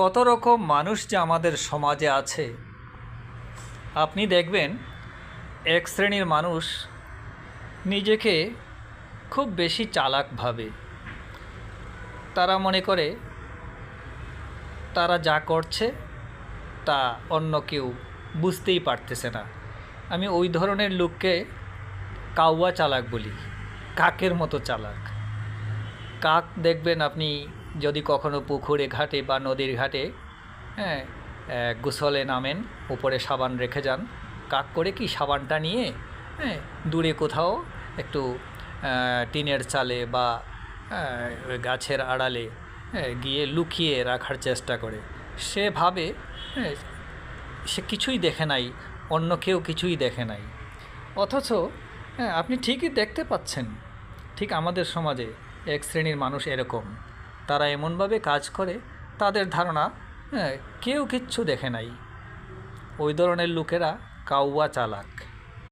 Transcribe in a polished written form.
কত রকম মানুষ যে আমাদের সমাজে আছে। আপনি দেখবেন এক শ্রেণীর মানুষ নিজেকে খুব বেশি চালাক ভাবে। তারা মনে করে তারা যা করছে তা অন্য কেউ বুঝতেই পারতেছে না। আমি ওই ধরনের লোককে কাউয়া চালাক বলি, কাকের মতো চালাক। কাক দেখবেন আপনি যদি কখনো পুকুরে ঘাটে বা নদীর ঘাটে হ্যাঁ গোসলে নামেন, উপরে সাবান রেখে যান, কাক করে কি সাবানটা নিয়ে দূরে কোথাও একটু টিনের চালে বা গাছের আড়ালে গিয়ে লুকিয়ে রাখার চেষ্টা করে। সে ভাবে সে কিছুই দেখে নাই, অন্য কেউ কিছুই দেখে নাই। অথচ আপনি ঠিকই দেখতে পাচ্ছেন, ঠিক আমাদের সমাজে এক শ্রেণীর মানুষ এরকম। তারা এমনভাবে কাজ করে, তাদের ধারণা কেউ কিচ্ছু দেখে নাই। ওই ধরনের লোকেরা কাউয়া চালাক।